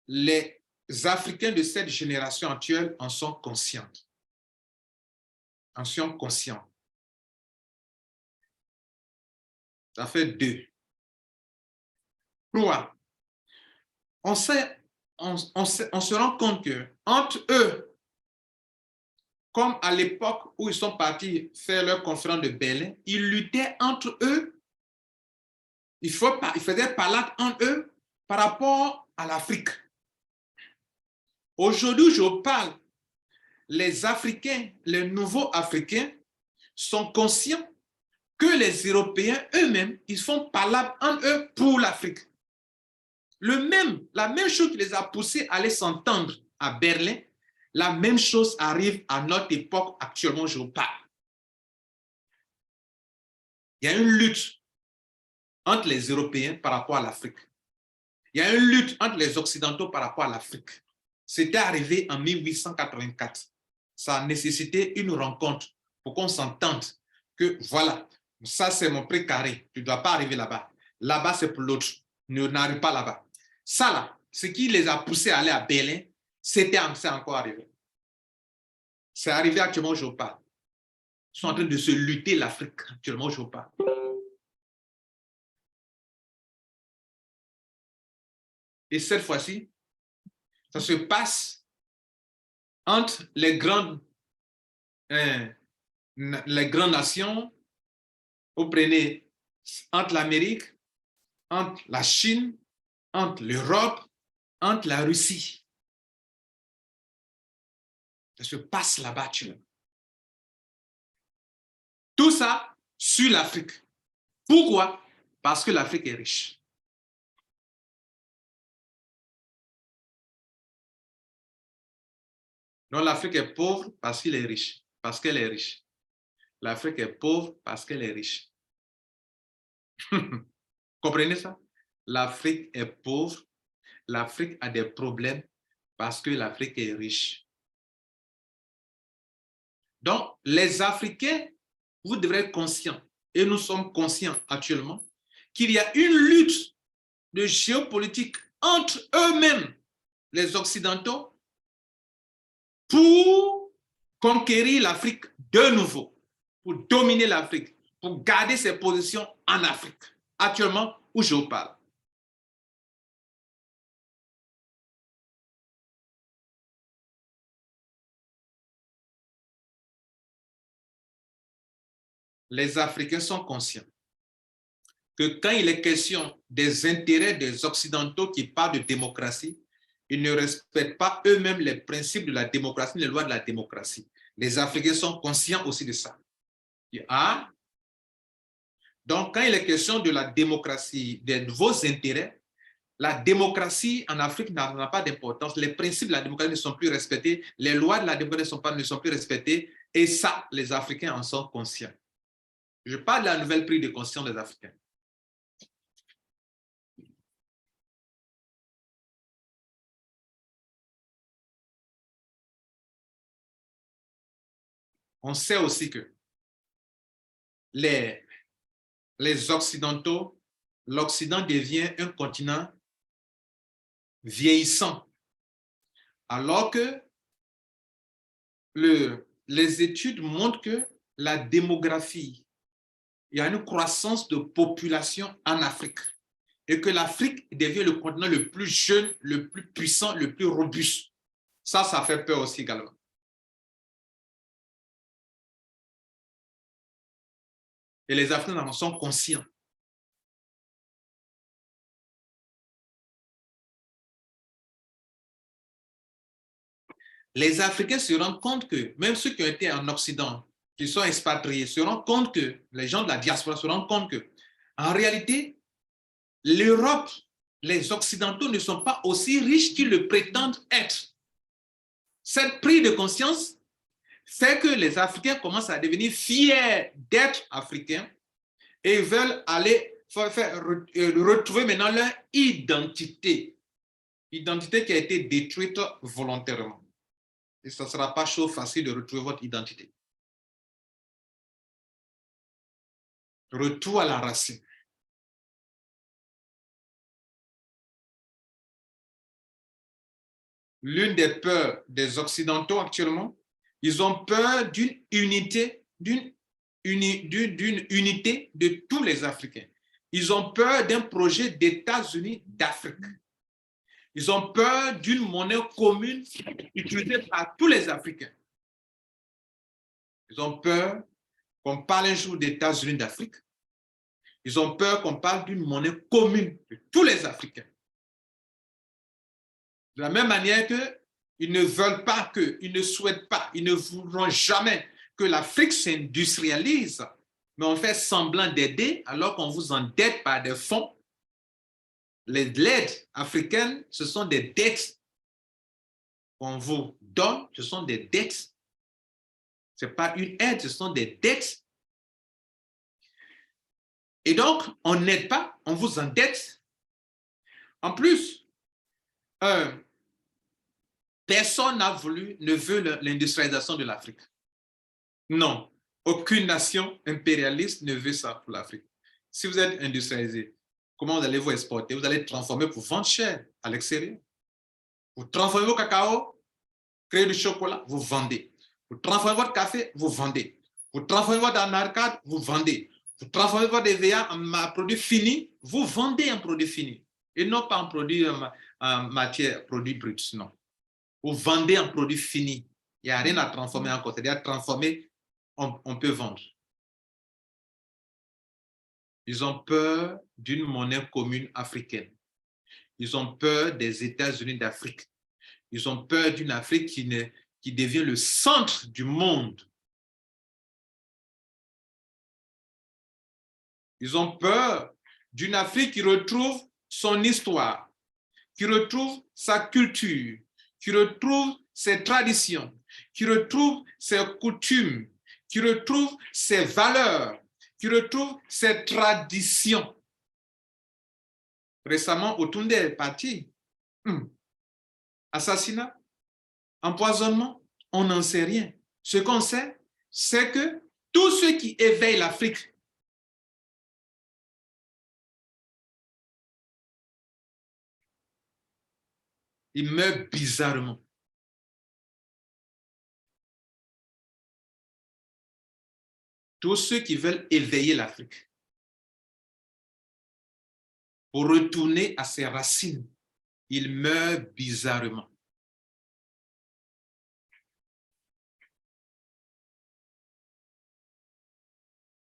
les Africains de cette génération actuelle en sont conscients. En sont conscients. Ça fait 2. 3. On se rend compte que entre eux, comme à l'époque où ils sont partis faire leur conférence de Berlin, ils luttaient entre eux. Ils faisaient parler entre eux par rapport à l'Afrique. Aujourd'hui, je parle, les Africains, les nouveaux Africains sont conscients que les Européens eux-mêmes, ils font parler entre eux pour l'Afrique. La même chose qui les a poussés à aller s'entendre à Berlin, la même chose arrive à notre époque actuellement, je vous parle. Il y a une lutte entre les Européens par rapport à l'Afrique. Il y a une lutte entre les Occidentaux par rapport à l'Afrique. C'était arrivé en 1884. Ça a nécessité une rencontre pour qu'on s'entende que voilà, ça c'est mon précaré, tu ne dois pas arriver là-bas. Là-bas c'est pour l'autre, n'arrive pas là-bas. Ça là, ce qui les a poussés à aller à Berlin, c'est encore arrivé. C'est arrivé actuellement où je vous parle. Ils sont en train de se lutter l'Afrique actuellement où je vous parle. Et cette fois-ci, ça se passe entre les grandes nations. Vous prenez entre l'Amérique, entre la Chine, entre l'Europe, entre la Russie. Ça se passe là-bas, tu vois. Tout ça sur l'Afrique. Pourquoi? Parce que l'Afrique est riche. Donc l'Afrique est pauvre parce qu'il est riche, parce qu'elle est riche. L'Afrique est pauvre parce qu'elle est riche. Comprenez ça? L'Afrique est pauvre, l'Afrique a des problèmes parce que l'Afrique est riche. Donc, les Africains, vous devrez être conscients, et nous sommes conscients actuellement, qu'il y a une lutte de géopolitique entre eux-mêmes, les Occidentaux, pour conquérir l'Afrique de nouveau, pour dominer l'Afrique, pour garder ses positions en Afrique, actuellement où je vous parle. Les Africains sont conscients que quand il est question des intérêts des Occidentaux qui parlent de démocratie, ils ne respectent pas eux-mêmes les principes de la démocratie, les lois de la démocratie. Les Africains sont conscients aussi de ça. Donc, quand il est question de la démocratie, de vos intérêts, La démocratie en Afrique n'a pas d'importance. Les principes de la démocratie ne sont plus respectés. Les lois de la démocratie ne sont plus respectées. Et ça, les Africains en sont conscients. Je parle de la nouvelle prise de conscience des Africains. On sait aussi que les Occidentaux, l'Occident devient un continent vieillissant, alors que les études montrent que la démographie, il y a une croissance de population en Afrique et que l'Afrique devient le continent le plus jeune, le plus puissant, le plus robuste. Ça fait peur aussi également. Et les Africains en sont conscients. Les Africains se rendent compte que, même ceux qui ont été en Occident, qui sont expatriés, se rendent compte que, les gens de la diaspora se rendent compte que, en réalité, l'Europe, les Occidentaux ne sont pas aussi riches qu'ils le prétendent être. Cette prise de conscience fait que les Africains commencent à devenir fiers d'être Africains et veulent aller retrouver maintenant leur identité. Identité qui a été détruite volontairement. Et ce ne sera pas chose facile de retrouver votre identité. Retour à la racine. L'une des peurs des Occidentaux actuellement, ils ont peur d'une unité, d'une unité de tous les Africains. Ils ont peur d'un projet d'États-Unis d'Afrique. Ils ont peur d'une monnaie commune utilisée par tous les Africains. Ils ont peur qu'on parle un jour d'États-Unis d'Afrique. Ils ont peur qu'on parle d'une monnaie commune de tous les Africains. De la même manière qu'ils ne veulent pas ils ne souhaitent pas, ils ne voudront jamais que l'Afrique s'industrialise, mais on fait semblant d'aider alors qu'on vous endette par des fonds. L'aide africaine, ce sont des dettes qu'on vous donne, ce sont des dettes. Ce n'est pas une aide, ce sont des dettes. Et donc, on n'aide pas, on vous endette. En plus, personne ne veut l'industrialisation de l'Afrique. Non, aucune nation impérialiste ne veut ça pour l'Afrique. Si vous êtes industrialisé, comment vous allez vous exporter? Vous allez transformer pour vendre cher à l'extérieur. Vous transformez vos cacao, créez du chocolat, vous vendez. Vous transformez votre café, vous vendez. Vous transformez votre arcade, vous vendez. Vous transformez votre EVA en produit fini, vous vendez un produit fini. Et non pas en produit en matière, produit brut, non. Vous vendez un produit fini. Il n'y a rien à transformer encore. C'est-à-dire transformer, on peut vendre. Ils ont peur d'une monnaie commune africaine. Ils ont peur des États-Unis d'Afrique. Ils ont peur d'une Afrique qui devient le centre du monde. Ils ont peur d'une Afrique qui retrouve son histoire, qui retrouve sa culture, qui retrouve ses traditions, qui retrouve ses coutumes, qui retrouve ses valeurs, qui retrouve ses traditions. Récemment, Otunde est parti. Assassinat, empoisonnement, on n'en sait rien. Ce qu'on sait, c'est que tous ceux qui éveillent l'Afrique ils meurent bizarrement. Tous ceux qui veulent éveiller l'Afrique pour retourner à ses racines, ils meurent bizarrement.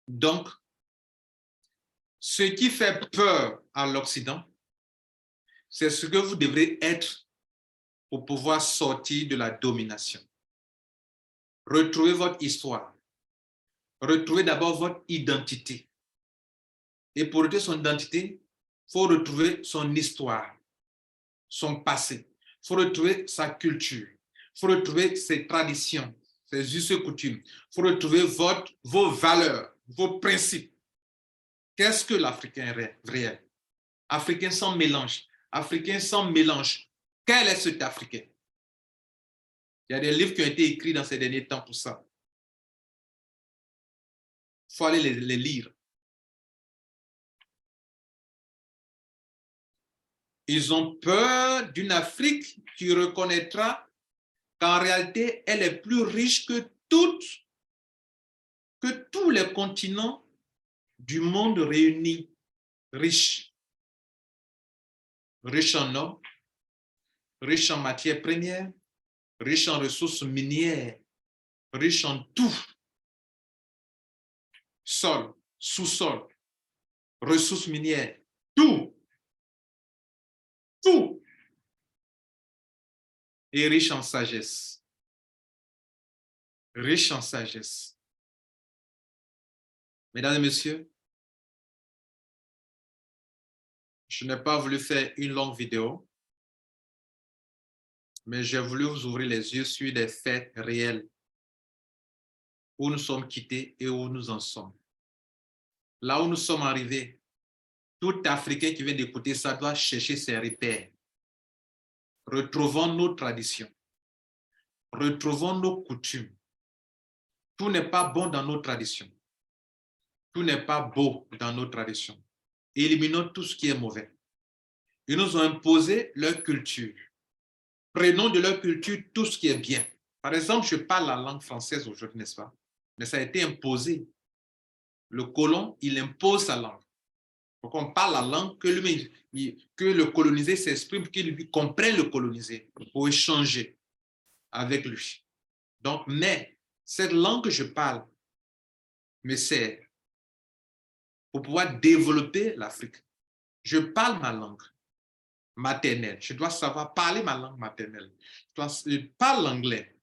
Donc, ce qui fait peur à l'Occident, c'est ce que vous devrez être pour pouvoir sortir de la domination. Retrouvez votre histoire. Retrouvez d'abord votre identité. Et pour retrouver son identité, faut retrouver son histoire, son passé. Il faut retrouver sa culture. Il faut retrouver ses traditions, ses us et coutumes. Il faut retrouver vos valeurs, vos principes. Qu'est-ce que l'Africain réel? Africain sans mélange. Africain sans mélange. Quel est cet Africain? Il y a des livres qui ont été écrits dans ces derniers temps pour ça. Il faut aller les lire. Ils ont peur d'une Afrique qui reconnaîtra qu'en réalité, elle est plus riche que tous les continents du monde réunis. Riche. Riche en hommes, riche en matières premières, riche en ressources minières, riche en tout. Sol, sous-sol, ressources minières, tout. Tout. Et riche en sagesse. Riche en sagesse. Mesdames et messieurs, je n'ai pas voulu faire une longue vidéo, mais j'ai voulu vous ouvrir les yeux sur des faits réels, où nous sommes quittés et où nous en sommes. Là où nous sommes arrivés, tout Africain qui vient d'écouter ça doit chercher ses repères. Retrouvons nos traditions. Retrouvons nos coutumes. Tout n'est pas bon dans nos traditions. Tout n'est pas beau dans nos traditions. Éliminons tout ce qui est mauvais. Ils nous ont imposé leur culture. Prenons de leur culture tout ce qui est bien. Par exemple, je parle la langue française aujourd'hui, n'est-ce pas? Mais ça a été imposé. Le colon, il impose sa langue. Pour qu'on parle la langue, que le colonisé s'exprime, qu'il lui comprenne le colonisé pour échanger avec lui. Donc, mais cette langue que je parle me sert pour pouvoir développer l'Afrique. Je parle ma langue maternelle. Je dois savoir parler ma langue maternelle. Je parle l'anglais.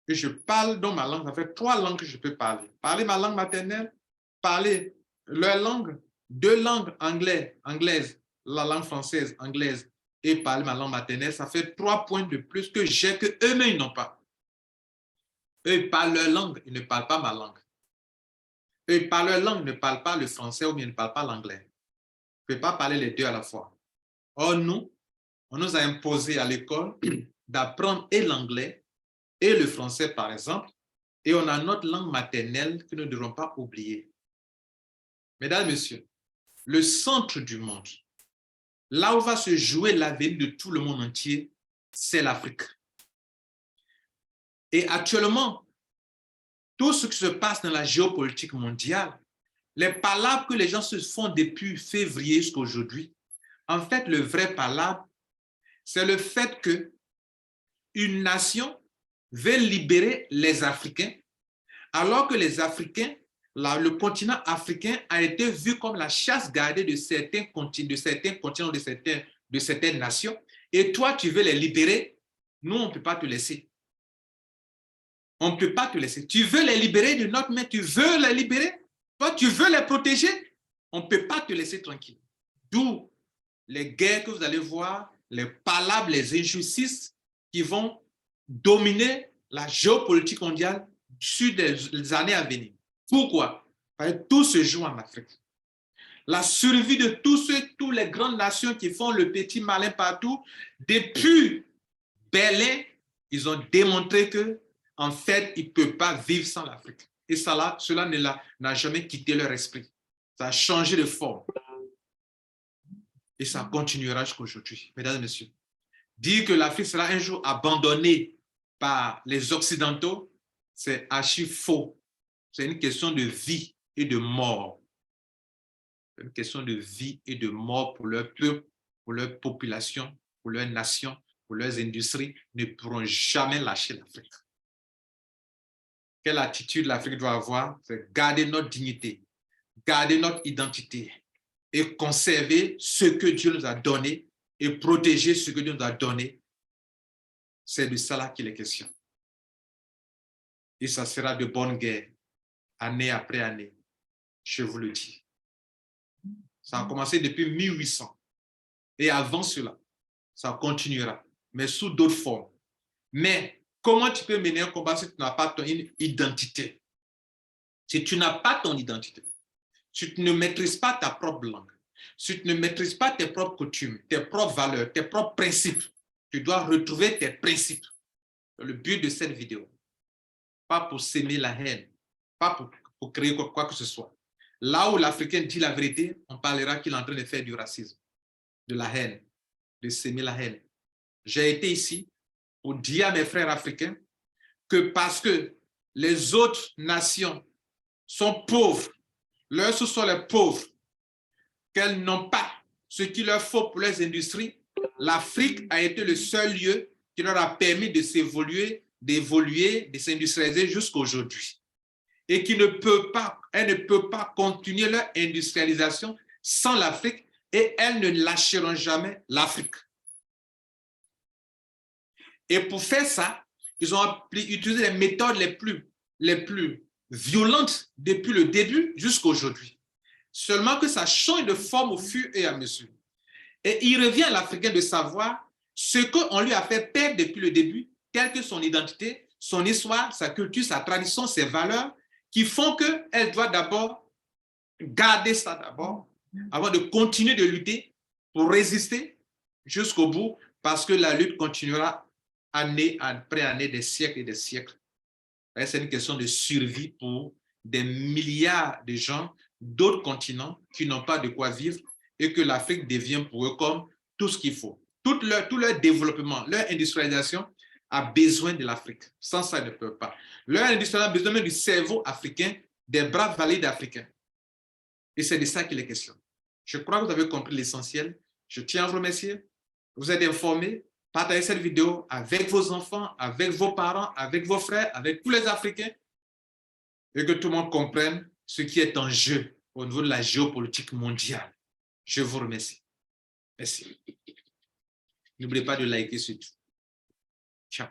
Et je parle dans ma langue. Ça fait 3 langues que je peux parler. Parler ma langue maternelle, parler leur langue, 2 langues anglaise, la langue française, anglaise, et parler ma langue maternelle, ça fait 3 points de plus que j'ai que eux-mêmes ils n'ont pas. Eux, ils parlent leur langue, ils ne parlent pas ma langue. Eux, ils parlent leur langue, ils ne parlent pas le français ou bien ils ne parlent pas l'anglais. Je ne peux pas parler les deux à la fois. Or, nous, on nous a imposé à l'école d'apprendre et l'anglais et le français, par exemple, et on a notre langue maternelle que nous ne devons pas oublier. Mesdames et messieurs, le centre du monde, là où va se jouer l'avenir de tout le monde entier, c'est l'Afrique. Et actuellement, tout ce qui se passe dans la géopolitique mondiale, les palabres que les gens se font depuis février jusqu'à aujourd'hui, en fait, le vrai palabre, c'est le fait qu'une nation veut libérer les Africains, alors que les Africains, le continent africain a été vu comme la chasse gardée de certains continents, de certaines nations, et toi, tu veux les libérer, nous, on ne peut pas te laisser. On ne peut pas te laisser. Tu veux les libérer de notre main, tu veux les libérer, toi, tu veux les protéger, on ne peut pas te laisser tranquille. D'où les guerres que vous allez voir, les palabres, les injustices qui vont dominer la géopolitique mondiale sur des années à venir. Pourquoi? Parce que tout se joue en Afrique. La survie de toutes les grandes nations qui font le petit malin partout, depuis Berlin, ils ont démontré que, en fait, ils ne peuvent pas vivre sans l'Afrique. Et cela n'a jamais quitté leur esprit. Ça a changé de forme. Et ça continuera jusqu'à aujourd'hui, mesdames et messieurs. Dire que l'Afrique sera un jour abandonnée par les Occidentaux, c'est archi faux. C'est une question de vie et de mort. C'est une question de vie et de mort pour leur peuple, pour leur population, pour leur nation, pour leurs industries. Ils ne pourront jamais lâcher l'Afrique. Quelle attitude l'Afrique doit avoir? C'est garder notre dignité, garder notre identité et conserver ce que Dieu nous a donné et protéger ce que Dieu nous a donné. C'est de cela qu'il est question. Et ça sera de bonnes guerres, année après année, je vous le dis. Ça a commencé depuis 1800. Et avant cela, ça continuera, mais sous d'autres formes. Mais comment tu peux mener un combat si tu n'as pas ton identité? Si tu n'as pas ton identité, si tu ne maîtrises pas ta propre langue, si tu ne maîtrises pas tes propres coutumes, tes propres valeurs, tes propres principes, tu dois retrouver tes principes. Le but de cette vidéo, pas pour s'aimer la haine, pas pour créer quoi que ce soit. Là où l'Africain dit la vérité, on parlera qu'il est en train de faire du racisme, de la haine, de s'aimer la haine. J'ai été ici pour dire à mes frères africains que parce que les autres nations sont pauvres, leurs sous-sols est pauvre, qu'elles n'ont pas ce qu'il leur faut pour leurs industries, l'Afrique a été le seul lieu qui leur a permis de s'évoluer, d'évoluer, de s'industrialiser jusqu'à aujourd'hui. Et qui ne peut pas, elles ne peuvent pas continuer leur industrialisation sans l'Afrique et elles ne lâcheront jamais l'Afrique. Et pour faire ça, ils ont utilisé les méthodes les plus violentes depuis le début jusqu'à aujourd'hui. Seulement que ça change de forme au fur et à mesure. Et il revient à l'Africain de savoir ce qu'on lui a fait perdre depuis le début, telle que son identité, son histoire, sa culture, sa tradition, ses valeurs, qui font qu'elle doit d'abord garder ça d'abord, avant de continuer de lutter pour résister jusqu'au bout, parce que la lutte continuera année après année, des siècles et des siècles. C'est une question de survie pour des milliards de gens d'autres continents qui n'ont pas de quoi vivre et que l'Afrique devient pour eux comme tout ce qu'il faut. Tout leur développement, leur industrialisation a besoin de l'Afrique. Sans ça, ils ne peuvent pas. Leur industrialisation a besoin même du cerveau africain, des bras valides africains. Et c'est de ça qu'il est question. Je crois que vous avez compris l'essentiel. Je tiens à vous remercier. Vous êtes informés. Partagez cette vidéo avec vos enfants, avec vos parents, avec vos frères, avec tous les Africains. Et que tout le monde comprenne ce qui est en jeu au niveau de la géopolitique mondiale. Je vous remercie. Merci. N'oubliez pas de liker surtout. Ciao.